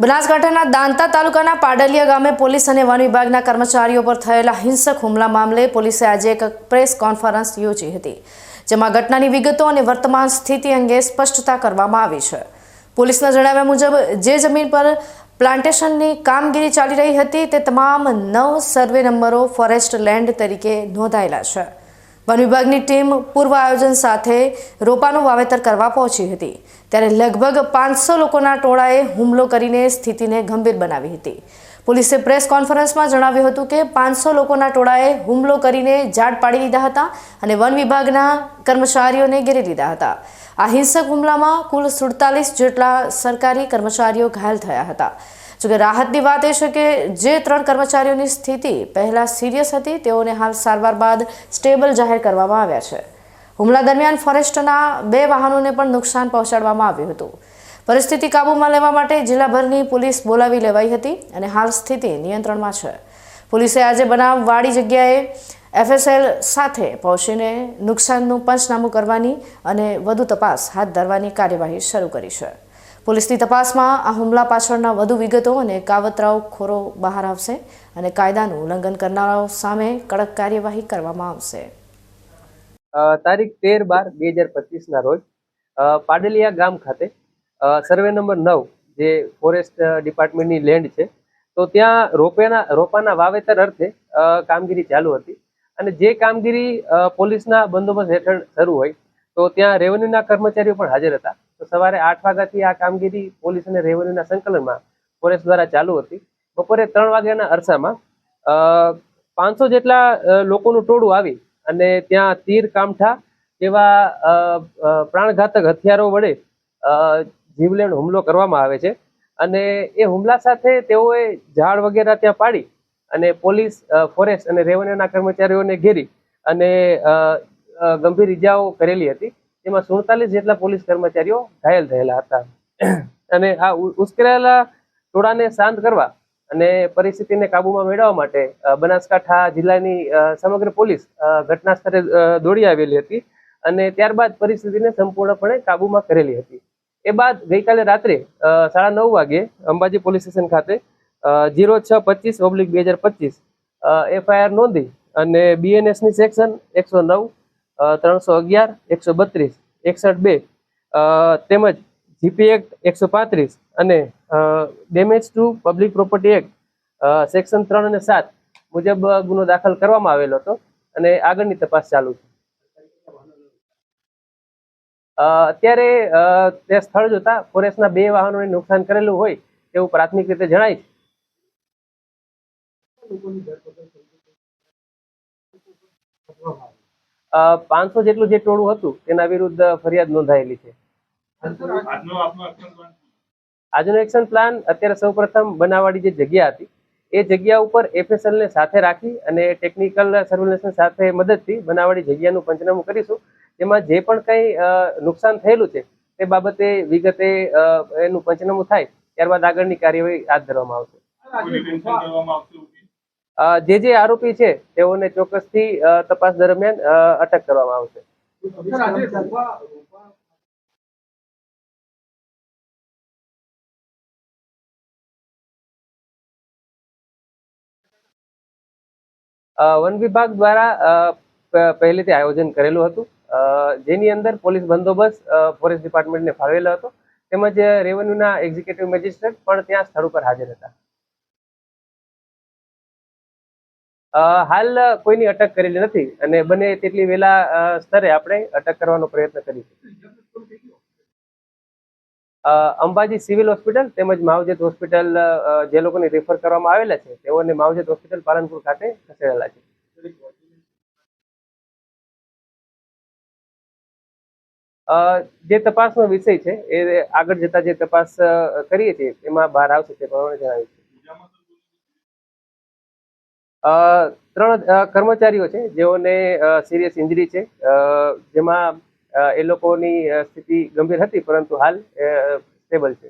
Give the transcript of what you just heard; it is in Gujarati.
બનાસકાંઠાના દાંતા તાલુકાના પાડલિયા ગામે પોલીસ અને વન વિભાગના કર્મચારીઓ પર થયેલા હિંસક હુમલા મામલે પોલીસે આજે એક પ્રેસ કોન્ફરન્સ યોજી હતી, જેમાં ઘટનાની વિગતો અને વર્તમાન સ્થિતિ અંગે સ્પષ્ટતા કરવામાં આવી છે। પોલીસના જણાવ્યા મુજબ જે જમીન પર પ્લાન્ટેશનની કામગીરી ચાલી રહી હતી તે તમામ 9 સર્વે નંબરો ફોરેસ્ટ લેન્ડ તરીકે નોંધાયેલા છે। વન વિભાગની ટીમ પૂર્વ આયોજન સાથે રોપાનું વાવેતર કરવા પહોંચી હતી, ત્યારે લગભગ 500 લોકોના ટોળાએ હુમલો કરીને સ્થિતિને ગંભીર બનાવી હતી। પોલીસે પ્રેસ કોન્ફરન્સમાં જણાવ્યું હતું કે 500 લોકોના ટોળાએ હુમલો કરીને ઝાડ પાડી લીધા હતા અને વન વિભાગના કર્મચારીઓને ઘેરી લીધા હતા। આ હિંસક હુમલામાં કુલ 47 જેટલા સરકારી કર્મચારીઓ ઘાયલ થયા હતા। જોકે રાહતની વાત એ છે કે જે 3 કર્મચારીઓની સ્થિતિ પહેલા સિરિયસ હતી તેઓને હાલ સારવાર બાદ સ્ટેબલ જાહેર કરવામાં આવ્યા છે। હુમલા દરમિયાન ફોરેસ્ટના 2 વાહનોને પણ નુકસાન પહોંચાડવામાં આવ્યું હતું। પરિસ્થિતિ કાબૂમાં લેવા માટે જિલ્લાભરની પોલીસ બોલાવી લેવાઈ હતી અને હાલ સ્થિતિ નિયંત્રણમાં છે। પોલીસે આજે બનાવવાળી જગ્યાએ FSL સાથે પહોંચીને નુકસાનનું પંચનામું કરવાની અને વધુ તપાસ હાથ ધરવાની કાર્યવાહી શરૂ કરી છે। પોલીસની તપાસમાં આ હુમલા પાછળના વધુ વિગતો અને કાવતરાખોરો બહાર આવશે અને કાયદાનું ઉલ્લંઘન કરનારાઓ સામે કડક કાર્યવાહી કરવામાં આવશે। તારીખ 13/12/2025 ના રોજ પાડલિયા ગામ ખાતે સર્વે નંબર 9 જે ફોરેસ્ટ ડિપાર્ટમેન્ટની લેન્ડ છે, તો ત્યાં રોપાના વાવેતર અર્થે કામગીરી ચાલુ હતી અને જે કામગીરી પોલીસના બંદોબસ્ત હેઠળ શરૂ હોય તો ત્યાં રેવન્યુના કર્મચારીઓ પણ હાજર હતા। તો સવારે 8 વાગ્યાથી આ કામગીરી પોલીસ અને રેવન્યુના સંકલનમાં ફોરેસ્ટ દ્વારા ચાલુ હતી। બપોરે 3 વાગ્યાના અરસામાં 500 જેટલા લોકોનું ટોળું આવી અને ત્યાં તીર, કામઠા જેવા પ્રાણઘાતક હથિયારો વડે જીવલેણ હુમલો કરવામાં આવે છે અને એ હુમલા સાથે તેઓએ ઝાડ વગેરે ત્યાં પાડી અને પોલીસ, ફોરેસ્ટ અને રેવન્યુના કર્મચારીઓને ઘેરી અને ગંભીર ઇજાઓ કરેલી હતી, જેમાં 47 જેટલા પોલીસ કર્મચારીઓ ઘાયલ થયેલા હતા। અને આ ઉશ્કેરાયેલા ટોળાને શાંત કરવા અને પરિસ્થિતિને કાબૂમાં મેળવવા માટે બનાસકાંઠા જિલ્લાની સમગ્ર પોલીસ ઘટના સ્થળે દોડી આવેલી હતી અને ત્યારબાદ પરિસ્થિતિને સંપૂર્ણપણે કાબૂમાં કરેલી હતી। એ બાદ ગઈકાલે રાત્રે 9:30 વાગે અંબાજી પોલીસ સ્ટેશન ખાતે 0625/2025 FIR નોંધી અને BNSની સેક્શન 109, 311, 132, 61(2) તેમજ GP એક્ટ 135 અને damage two public property act section 3 અને 7 મુજબ ગુનો દાખલ કરવામાં આવેલો હતો અને આગળની તપાસ ચાલુ છે। અત્યારે તે સ્થળ જોતા ફોરેસ્ટના 2 વાહનોને નુકસાન કરેલું હોય તેવું પ્રાથમિક રીતે જણાય છે। 500 જેટલું જે ટોળું હતું તેના વિરુદ્ધ ફરિયાદ નોંધાયેલી છે। આજનો એક્શન પ્લાન અત્યારે સૌપ્રથમ બનાવવાળી જે જગ્યા હતી એ જગ્યા ઉપર FSL ને સાથે રાખી અને ટેકનિકલ સર્વેલન્સ સાથે મદદથી બનાવવાળી જગ્યાનું પંચનામું કરીશું, જેમાં જે પણ કંઈ નુકસાન થયેલું છે તે બાબતે વિગતે એનું પંચનામું થાય ત્યારબાદ આગળની કાર્યવાહી હાથ ધરવામાં આવશે। જે આરોપી છે તેઓને ચોક્કસથી તપાસ દરમિયાન અટક કરવામાં આવશે। વન વિભાગ દ્વારા પહેલેથી આયોજન કરેલું હતું, જેની અંદર પોલીસ બંદોબસ્ત ફોરેસ્ટ ડિપાર્ટમેન્ટને ફાળવેલો હતો, તેમજ રેવન્યુના એક્ઝિક્યુટિવ મેજિસ્ટ્રેટ પણ ત્યાં સ્થળ ઉપર હાજર હતા। હાલ કોઈની અટક કરેલી નથી અને બને તેટલી વહેલા સ્તરે આપણે અટક કરવાનો પ્રયત્ન કરીશું। અંબાજી સિવિલ હોસ્પિટલ તેમજ માવજત હોસ્પિટલ જે લોકોને રેફર કરવામાં આવેલા છે તેઓને માવજત હોસ્પિટલ પાલનપુર ખાતે ખસેડેલા છે। જે તપાસનો વિષય છે એ આગળ જતા જે તપાસ કરીએ છીએ એમાં બહાર આવશે તે પ્રમાણે જણાવ્યું છે। 3 કર્મચારીઓ છે જેઓને સિરિયસ ઇન્જરી છે, જેમાં એ લોકોની સ્થિતિ ગંભીર હતી પરંતુ હાલ સ્ટેબલ છે।